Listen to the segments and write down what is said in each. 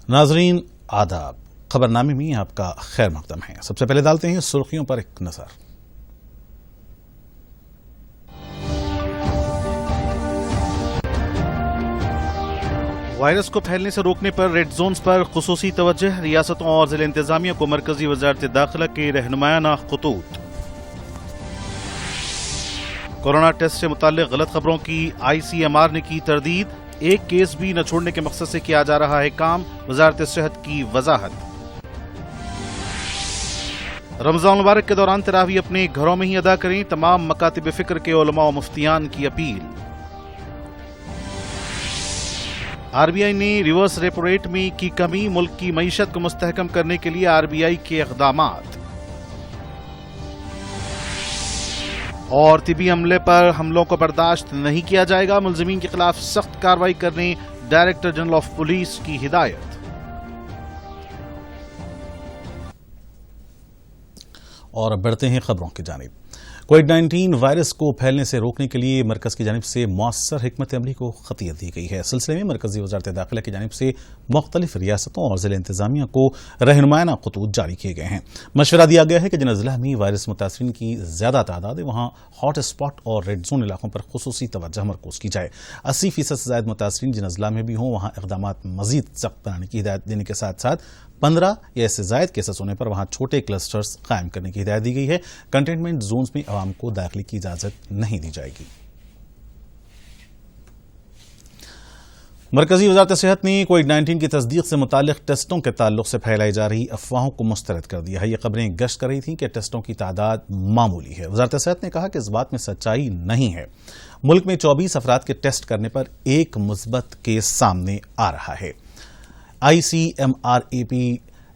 नाजरीन आदाब, खबरनामे में आपका खैर मकदम है। सबसे पहले डालते हैं सुर्खियों पर एक नजर। वायरस को फैलने से रोकने पर रेड जोन्स पर खुसूसी तवज्जो, रियासतों और जिला इंतजामिया को मरकजी वजारत दाखिला के रहनुमायाना खतूत। कोरोना टेस्ट से मुताल्लिक गलत खबरों की ICMR ने की तरदीद, एक केस भी न छोड़ने के मकसद से किया जा रहा है काम, वजारत सेहत की वजाहत। रमजान मुबारक के दौरान तरावी अपने घरों में ही अदा करें, तमाम मकातिब फिक्र के उलमा व मुफ्तियान की अपील। RBI ने रिवर्स रेपो रेट में की कमी, मुल्क की मईशत को मुस्तहकम करने के लिए RBI के इक़दामात। और तिबी हमले पर हमलों को बर्दाश्त नहीं किया जाएगा, मुल्ज़िमीन के खिलाफ सख्त कार्रवाई करने डायरेक्टर जनरल ऑफ पुलिस की हिदायत। और अब बढ़ते हैं खबरों की जानिब। कोविड-19 वायरस को फैलने से रोकने के लिए मरकज की जानिब से मौसर हिकमत अमली को खतियत दी गई है। इस सिलसिले में मरकजी वजारत दाखिला की जानिब से मुख्तलिफ रियासतों और जिला इंतजामिया को रहनुमायाना खतूत जारी किए गए हैं। मशवरा दिया गया है कि जिन अजला में वायरस मुतासरीन की ज्यादा तादाद है वहाँ हॉट स्पॉट और रेड जोन इलाकों पर खुसूसी तवज्जो मरकूज की जाए। 80% से ज्यादा मुतासरीन जिन अजला में भी हों वहाँ इक़दामात मजीद सख्त बनाने की हिदायत देने के साथ साथ 15 या इससे ज्यादा केसेस होने पर वहां छोटे क्लस्टर्स कायम करने की हिदायत दी गई है। कंटेनमेंट जोन्स में आवाम को दाखिले की इजाजत नहीं दी जाएगी। मरकजी वजारत सेहत ने कोविड-19 की तस्दीक से मुतालिक टेस्टों के ताल्लुक से फैलाई जा रही अफवाहों को मुस्तरद कर दिया है। ये खबरें गश्त कर रही थीं कि टेस्टों की तादाद मामूली है। वजारत सेहत ने कहा कि इस बात में सच्चाई नहीं है। मुल्क में 24 अफराद के टेस्ट करने पर एक मुस्बत केस सामने आ रहा है। ICMRAP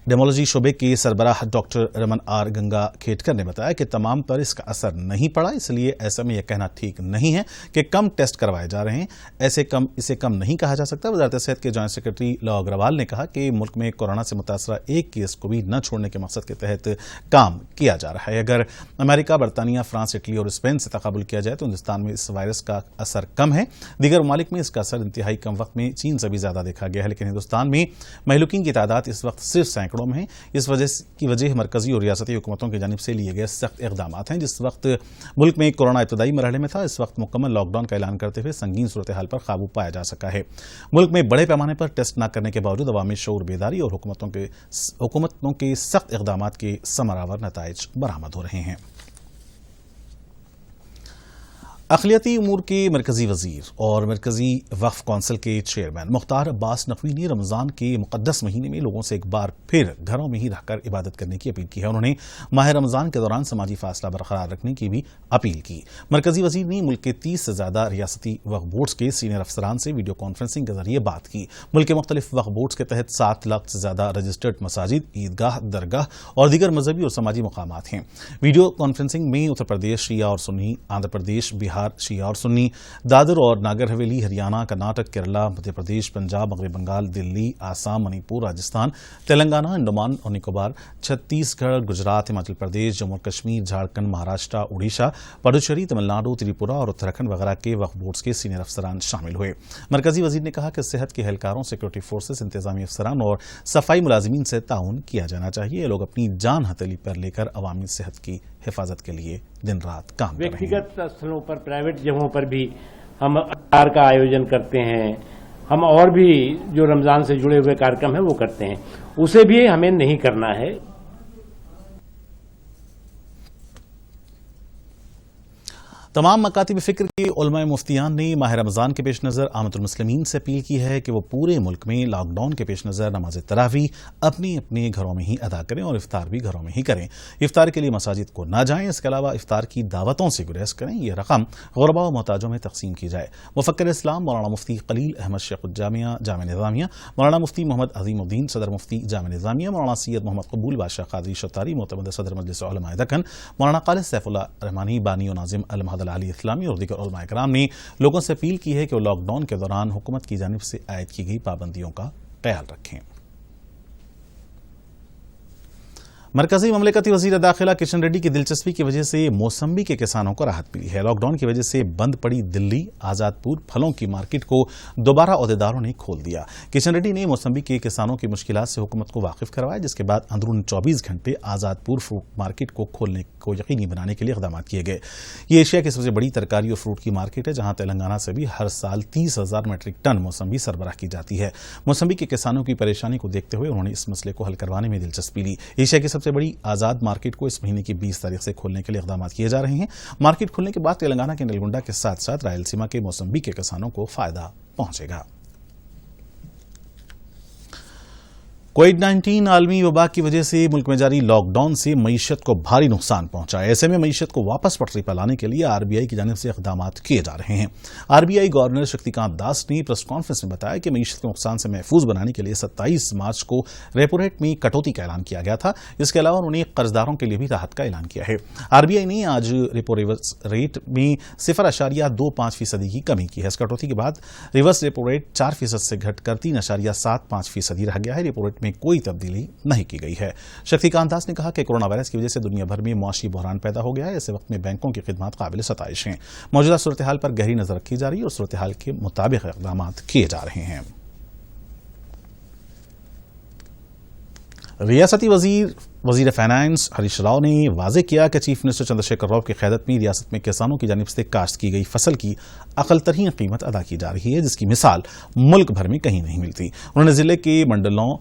डेमोलॉजी शोबे के सरबराह डॉक्टर रमन आर गंगा खेटकर ने बताया कि तमाम पर इसका असर नहीं पड़ा, इसलिए ऐसे में यह कहना ठीक नहीं है कि कम टेस्ट करवाए जा रहे हैं। इसे कम नहीं कहा जा सकता। वजारत सेहत के जॉइंट सेक्रेटरी लॉ अग्रवाल ने कहा कि मुल्क में कोरोना से मुतासरा एक केस को भी न छोड़ने के मकसद के तहत काम किया जा रहा है। अगर अमेरिका, बरतानिया, फ्रांस, इटली और स्पेन से तकाबुल किया जाए तो हिंदुस्तान में इस वायरस का असर कम है। दीगर ममालिक में इसका असर इंतहाई कम वक्त में चीन से भी ज्यादा देखा गया है, लेकिन हिंदुस्तान में महलूकीन की तादाद इस वक्त सिर्फ सैकड़ों में है। इस वजह मरकजी और रियासती हुकूमतों की जानिब से लिए गए सख्त इक़दामात हैं। जिस वक्त मुल्क में कोरोना इब्तदाई मरहले में था, इस वक्त मुकम्मल लॉकडाउन का ऐलान करते हुए संगीन सूरत हाल पर काबू पाया जा सका है। मुल्क में बड़े पैमाने पर टेस्ट न करने के बावजूद अवामी शऊर बेदारी और हुकूमतों के सख्त इक़दामात के समरावर नताइज बरामद हो रहे हैं। अक़लियती उमूर के मरकजी वजीर और मरकजी वक्फ कौंसिल के चेयरमैन मुख्तार अब्बास नकवी ने रमज़ान के मुक़द्दस महीने में लोगों से एक बार फिर घरों में ही रहकर इबादत करने की अपील की है। उन्होंने माह रमज़ान के दौरान समाजी फासला बरकरार रखने की भी अपील की। मरकजी वजीर ने मुल्क के 30 से ज़्यादा रियासती वक्फ बोर्ड्स के सीनियर अफसरान से वीडियो कॉन्फ्रेंसिंग के जरिए बात की। मुल्क के मुख्तलिफ वक्फ बोर्ड्स के तहत 7 लाख से ज़्यादा रजिस्टर्ड मसाजिद, ईदगाह, दरगाह और दीगर मजहबी और समाजी मकामात हैं। वीडियो कॉन्फ्रेंसिंग में उत्तर प्रदेश शिया और सुन्नी, आंध्र प्रदेश, बिहार शिया और सुन्नी, दादर और नागर हवेली, हरियाणा, कर्नाटक, केरला, मध्य प्रदेश, पंजाब, मगरबी बंगाल, दिल्ली, आसाम, मणिपुर, राजस्थान, तेलंगाना, अंडमान और निकोबार, छत्तीसगढ़, गुजरात, हिमाचल प्रदेश, जम्मू और कश्मीर, झारखंड, महाराष्ट्र, उड़ीसा, पुडुचेरी, तमिलनाडु, त्रिपुरा और उत्तराखंड वगैरह के वक्फ बोर्ड्स के सीनियर अफसरान शामिल हुए। मरकजी वजीर ने कहा कि सेहत के एहलकारों, सिक्योरिटी फोर्सेस, इंतजामी अफसरान और सफाई मुलाजिमीन से ताउन किया जाना चाहिए। ये लोग अपनी जान हथेली पर लेकर अवामी सेहत की हिफाजत के लिए दिन रात काम कर रहे हैं। व्यक्तिगत स्थलों पर, प्राइवेट जगहों पर भी हम इफ्तार का आयोजन करते हैं। हम और भी जो रमजान से जुड़े हुए कार्यक्रम है वो करते हैं, उसे भी हमें नहीं करना है। तमाम मकातिब फिक्र के उलमा मुफ्तियान ने माह रमज़ान के पेश नज़र आमतुल मुस्लिमीन से अपील की है कि वो पूरे मुल्क में लॉकडाउन के पेश नज़र नमाज तरावी अपने अपने घरों में ही अदा करें और इफ्तार भी घरों में ही करें। इफ्तार के लिए मसाजिद को ना जाएं। इसके अलावा इफ्तार की दावतों से गुरेज करें। यह रकम गुरबा व मोहताजों में तकसीम की जाए। मुफक्किर इस्लाम मौलाना मुफ्ती खलील अहमद शेख जामिया निज़ामिया, मौलाना मुफ्ती मोहम्मद अज़ीमुद्दीन सदर मुफ्ती जामिया निज़ामिया, मौलाना सैयद मोहम्मद कबूल बादशाह कादरी शतारी मोतमद सदर मजलिस उलमा दक्कन, मौलाना खालिद सैफुल्लाह रहमानी बानी और नाजिम अल महद अली इस्लामी और दीगर उलमा इकराम ने लोगों से अपील की है कि वो लॉकडाउन के दौरान हुकूमत की जानिब से आयद की गई पाबंदियों का ख्याल रखें। مرکزی مملکتی وزیر داخلہ کشن ریڈی کی دلچسپی کی وجہ سے موسمبی کے کسانوں کو راحت ملی ہے۔ لاک ڈاؤن کی وجہ سے بند پڑی دلی آزاد پور پھلوں کی مارکیٹ کو دوبارہ عہدیداروں نے کھول دیا۔ کشن ریڈی نے موسمبی کے کسانوں کی مشکلات سے حکومت کو واقف کروایا، جس کے بعد اندرون 24 گھنٹے آزاد پور فروٹ مارکیٹ کو کھولنے کو یقینی بنانے کے لیے اقدامات کیے گئے۔ یہ ایشیا کی سب سے بڑی ترکاری اور فروٹ کی مارکیٹ ہے، جہاں تلنگانہ سے بھی ہر سال 30,000 میٹرک ٹن موسمبی سربراہ کی جاتی ہے۔ موسمبی کے کسانوں کی پریشانی کو دیکھتے ہوئے انہوں نے اس مسئلے کو حل کروانے میں دلچسپی لی۔ ایشیا کی سب سے بڑی آزاد مارکیٹ کو اس مہینے کی 20 تاریخ سے کھولنے کے لیے اقدامات کیے جا رہے ہیں۔ مارکیٹ کھلنے کے بعد تلنگانہ کے نلگنڈا کے ساتھ ساتھ رائلسیما کے موسمبی کے کسانوں کو فائدہ پہنچے گا۔ کووڈ-19 عالمی وبا کی وجہ سے ملک میں جاری لاک ڈاؤن سے معیشت کو بھاری نقصان پہنچا ہے۔ ایسے میں معیشت کو واپس پٹری پر لانے کے لیے آر بی آئی کی جانب سے اقدامات کیے جا رہے ہیں۔ R B I governor Shaktikanta Das نے پریس کانفرنس میں بتایا کہ معیشت کے نقصان سے محفوظ بنانے کے لیے 27 مارچ کو ریپو ریٹ میں کٹوتی کا اعلان کیا گیا تھا۔ اس کے علاوہ انہوں نے قرضداروں کے لیے بھی راحت کا اعلان کیا ہے۔ آر بی آئی نے آج ریپو ریورس ریٹ میں 0.25% کی کمی کی ہے۔ اس کٹوتی کے بعد ریورس ریپو ریٹ 4% سے گھٹ کر 3.75% رہ گیا ہے۔ ریپو ریٹ میں کوئی تبدیلی نہیں کی گئی ہے۔ شکتی کانت داس نے کہا کہ کورونا وائرس کی وجہ سے دنیا بھر میں معاشی بحران پیدا ہو گیا ہے۔ ایسے وقت میں بینکوں کی خدمات قابل ستائش ہیں۔ موجودہ صورتحال پر گہری نظر رکھی جا رہی ہے اور صورتحال کے مطابق اقدامات کیے جا رہے ہیں۔ ریاستی وزیر فائنانس ہریش راؤ نے واضح کیا کہ چیف منسٹر چندر شیکھر راؤ کی قیادت میں ریاست میں کسانوں کی جانب سے کاشت کی گئی فصل کی اقل ترین قیمت ادا کی جا رہی ہے، جس کی مثال ملک بھر میں کہیں نہیں ملتی۔ انہوں نے ضلع کے منڈلوں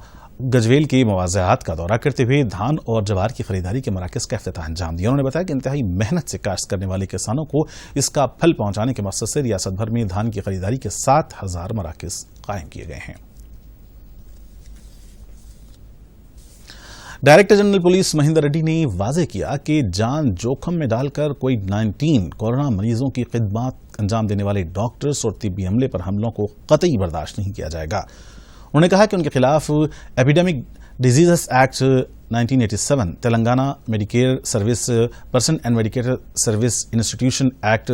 گجویل کے مواضعات کا دورہ کرتے ہوئے دھان اور جوار کی خریداری کے مراکز کا افتتاح انجام دیا۔ انہوں نے بتایا کہ انتہائی محنت سے کاشت کرنے والے کسانوں کو اس کا پھل پہنچانے کے مقصد سے ریاست بھر میں دھان کی خریداری کے 7,000 مراکز قائم کیے گئے ہیں۔ Director general police Mahendra ready نے واضح کیا کہ جان جوخم میں ڈال کر کووڈ-19 کورونا مریضوں کی خدمات انجام دینے والے ڈاکٹرز اور طبی عملے پر حملوں کو قطعی برداشت نہیں کیا جائے گا۔ انہوں نے کہا کہ ان کے خلاف epidemic diseases act 1987، Telangana Medicare service person and Medicare service institution act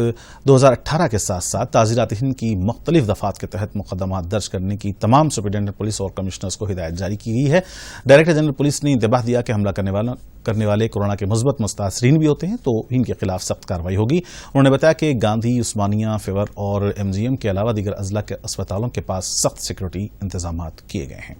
2018 کے ساتھ ساتھ تعزیرات ہند کی مختلف دفعات کے تحت مقدمات درج کرنے کی تمام سپرنٹینڈنٹ پولیس اور کمشنرز کو ہدایت جاری کی گئی ہے۔ ڈائریکٹر جنرل پولیس نے انتباہ دیا کہ حملہ کرنے والے کورونا کے مثبت مستاثرین بھی ہوتے ہیں تو ان کے خلاف سخت کارروائی ہوگی۔ انہوں نے بتایا کہ گاندھی، عثمانیہ، فیور اور ایم جی ایم کے علاوہ دیگر اضلاع کے اسپتالوں کے پاس سخت سیکورٹی انتظامات کیے گئے ہیں۔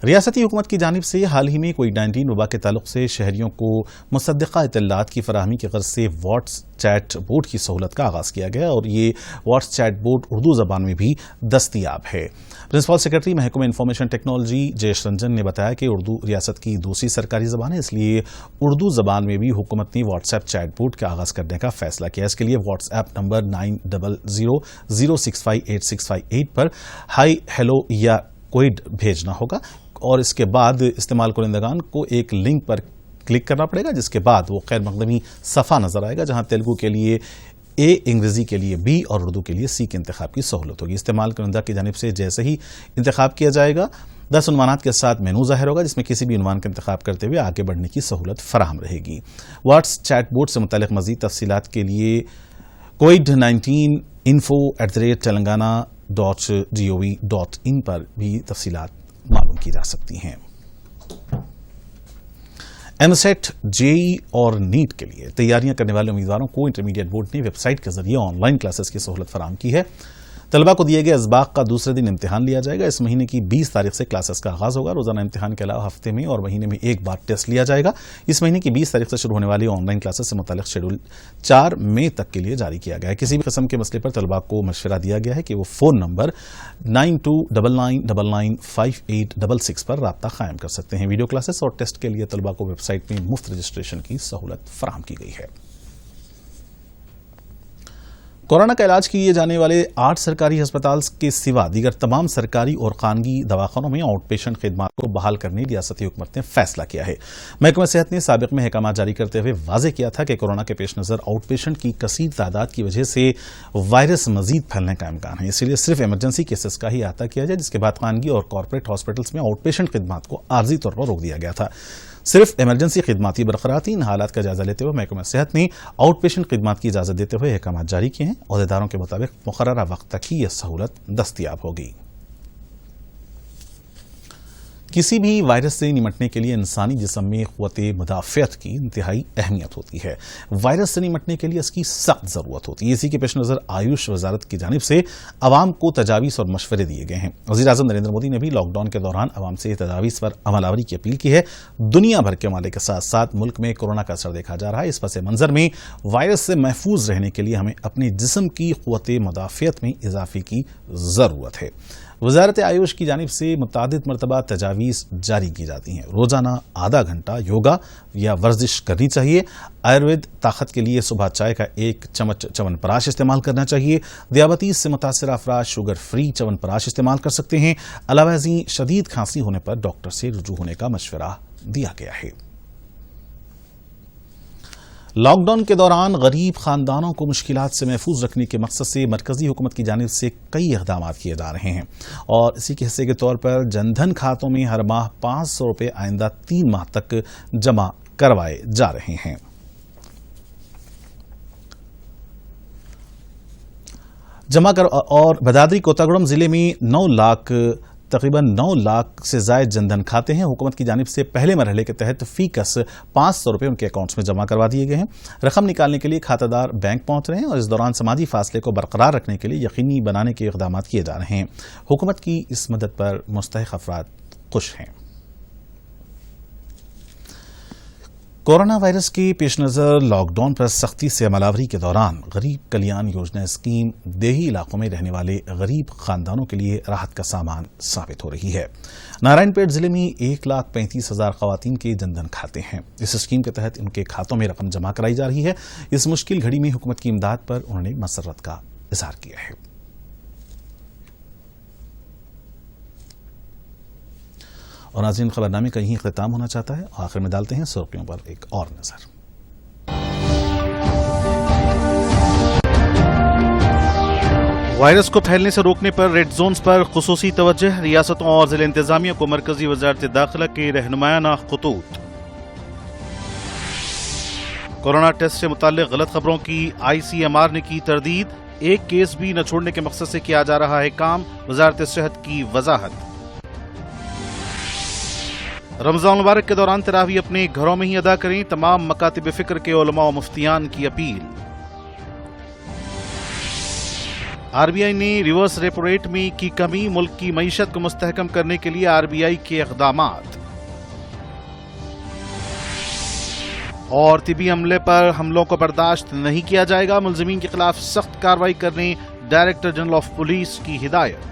ریاستی حکومت کی جانب سے حال ہی میں کووڈ-19 وبا کے تعلق سے شہریوں کو مصدقہ اطلاعات کی فراہمی کی غرض سے واٹس چیٹ بورڈ کی سہولت کا آغاز کیا گیا اور یہ واٹس چیٹ بورڈ اردو زبان میں بھی دستیاب ہے۔ پرنسپل سیکرٹری محکمہ انفارمیشن ٹیکنالوجی جیش رنجن نے بتایا کہ اردو ریاست کی دوسری سرکاری زبان ہے، اس لیے اردو زبان میں بھی حکومت نے واٹس ایپ چیٹ بورڈ کا آغاز کرنے کا فیصلہ کیا۔ اس کے لیے واٹس ایپ نمبر 9000658658 پر ہائی ہیلو یا کوئڈ بھیجنا ہوگا اور اس کے بعد استعمال کنندگان کو ایک لنک پر کلک کرنا پڑے گا، جس کے بعد وہ غیر مقدمی صفحہ نظر آئے گا جہاں تیلگو کے لیے اے، انگریزی کے لیے بی اور اردو کے لیے سی کے انتخاب کی سہولت ہوگی۔ استعمال کنندہ کی جانب سے جیسے ہی انتخاب کیا جائے گا 10 عنوانات کے ساتھ مینو ظاہر ہوگا، جس میں کسی بھی عنوان کا انتخاب کرتے ہوئے آگے بڑھنے کی سہولت فراہم رہے گی۔ واٹس چیٹ بورڈ سے متعلق مزید تفصیلات کے لیے COVID-19 info@telangana.gov.in پر بھی تفصیلات معلوم کی جا سکتی ہیں۔ MSET، JEE اور نیٹ کے لیے تیاریاں کرنے والے امیدواروں کو انٹرمیڈیٹ بورڈ نے ویب سائٹ کے ذریعے آن لائن کلاسز کی سہولت فراہم کی ہے۔ طلبہ کو دیے گئے اسباق کا دوسرے دن امتحان لیا جائے گا۔ اس مہینے کی 20 تاریخ سے کلاسز کا آغاز ہوگا۔ روزانہ امتحان کے علاوہ ہفتے میں اور مہینے میں ایک بار ٹیسٹ لیا جائے گا۔ اس مہینے کی 20 تاریخ سے شروع ہونے والی آن لائن کلاسز سے متعلق شیڈول 4 مئی تک کے لیے جاری کیا گیا ہے۔ کسی بھی قسم کے مسئلے پر طلبہ کو مشورہ دیا گیا ہے کہ وہ فون نمبر 9299995866 پر رابطہ قائم کر سکتے ہیں۔ ویڈیو کلاسز اور ٹیسٹ کے لیے طلبہ کو ویب سائٹ میں مفت رجسٹریشن کی سہولت فراہم کی گئی ہے۔ کورونا کا علاج کیے جانے والے 8 سرکاری ہسپتال کے سوا دیگر تمام سرکاری اور خانگی دواخانوں میں آؤٹ پیشنٹ خدمات کو بحال کرنے ریاستی حکومت نے فیصلہ کیا ہے۔ محکمہ صحت نے سابق میں احکامات جاری کرتے ہوئے واضح کیا تھا کہ کورونا کے پیش نظر آؤٹ پیشنٹ کی کثیر تعداد کی وجہ سے وائرس مزید پھیلنے کا امکان ہے، اسی لیے صرف ایمرجنسی کیسز کا ہی احاطہ کیا جائے، جس کے بعد خانگی اور کارپوریٹ ہاسپٹلس میں آؤٹ پیشنٹ خدمات کو عارضی طور پر روک دیا گیا تھا۔ صرف ایمرجنسی خدمات ہی برقرار تھیں۔ ان حالات کا جائزہ لیتے ہوئے محکمہ صحت نے آؤٹ پیشنٹ خدمات کی اجازت دیتے ہوئے احکامات جاری کیے ہیں۔ عہدیداروں کے مطابق مقررہ وقت تک ہی یہ سہولت دستیاب ہوگی۔ किसी भी वायरस से निमटने के लिए इंसानी जिस्म में क़ुव्वत मुदाफ़ियत की इंतहाई अहमियत होती है। वायरस से निमटने के लिए इसकी सख्त ज़रूरत होती है। इसी के पेश नज़र आयुष वजारत की जानिब से अवाम को तजावीज़ और मशवरे दिए गए हैं। वज़ीर-ए-आज़म नरेंद्र मोदी ने भी लॉकडाउन के दौरान अवाम से तजावीज़ पर अमलावरी की अपील की है। दुनिया भर के ममालिक के साथ साथ मुल्क में कोरोना का असर देखा जा रहा है। इस पस मंज़र में वायरस से महफूज रहने के लिए हमें अपने जिस्म की क़ुव्वत मुदाफ़ियत में इजाफे की ज़रूरत है। वज़ारत आयुष की जानिब से मुतअद्दिद मरतबा तजावीज़ जारी की जाती हैं। रोज़ाना आधा घंटा योगा या वर्जिश करनी चाहिए। आयुर्वेद ताकत के लिए सुबह चाय का 1 चम्मच च्यवनप्राश इस्तेमाल करना चाहिए। दियाबतीस से मुतासिर अफराद शुगर फ्री च्यवनप्राश इस्तेमाल कर सकते हैं। अलावा ज़ी शदीद खांसी होने पर डॉक्टर से रुजू होने का मशवरा दिया गया है। लॉकडाउन के दौरान गरीब खानदानों को मुश्किलात से महफूज रखने के मकसद से मरकजी हुकूमत की जानिब से कई इक़दाम किए जा रहे हैं और इसी के हिस्से के तौर पर जनधन खातों में हर माह 500 रुपये आइंदा 3 माह तक जमा करवाए जा रहे हैं। और बदादरी कोतागुड़म जिले में तकरीबन 9 लाख से ज़ायद जनधन खाते हैं। हुकूमत की जानिब से पहले मरहले के तहत फीकस 500 रुपये उनके अकाउंट्स में जमा करवा दिए गए हैं। रकम निकालने के लिए खातादार बैंक पहुंच रहे हैं और इस दौरान समाजी फासले को बरकरार रखने के लिए यकीनी बनाने के इक़दाम किए जा रहे हैं। हुकूमत की इस मदद पर मुस्तहिक़ अफराद खुश हैं। कोरोना वायरस के पेश नज़र लॉकडाउन पर सख्ती से अमलावरी के दौरान गरीब कल्याण योजना स्कीम देही इलाकों में रहने वाले गरीब खानदानों के लिए राहत का सामान साबित हो रही है। नारायणपेट जिले में 1,35,000 खवातीन के जनधन खाते हैं। इस स्कीम के तहत उनके खातों में रकम जमा कराई जा रही है। इस मुश्किल घड़ी में हुकूमत की इमदाद पर उन्होंने मसर्रत का इजहार किया है। और नाज़रीन, खबरनामे का यही इख्तिताम होना चाहता है। आखिर में डालते हैं सुर्खियों पर एक और नजर। वायरस को फैलने से रोकने पर रेड जोन्स पर खुसूसी तवज्जो। रियासतों और जिला इंतजामिया को मरकजी वजारत दाखिला के रहनुमायाना खतूत। कोरोना टेस्ट से मुताल्लिक गलत खबरों की ICMR ने की तरदीद। एक केस भी न छोड़ने के मकसद से किया जा रहा है काम, वजारत सेहत की वजाहत। रमजान मुबारक के दौरान तरावी अपने घरों में ही अदा करें, तमाम मकातिब फिक्र के उलमा और मुफ्तियान की अपील। RBI ने रिवर्स रेपो रेट में की कमी, मुल्क की मईशत को मुस्तहकम करने के लिए RBI के इक़दामात। और तिबी अमले पर हमलों को बर्दाश्त नहीं किया जाएगा, मुल्ज़िमीन के खिलाफ सख्त कार्रवाई करने डायरेक्टर जनरल ऑफ पुलिस की हिदायत।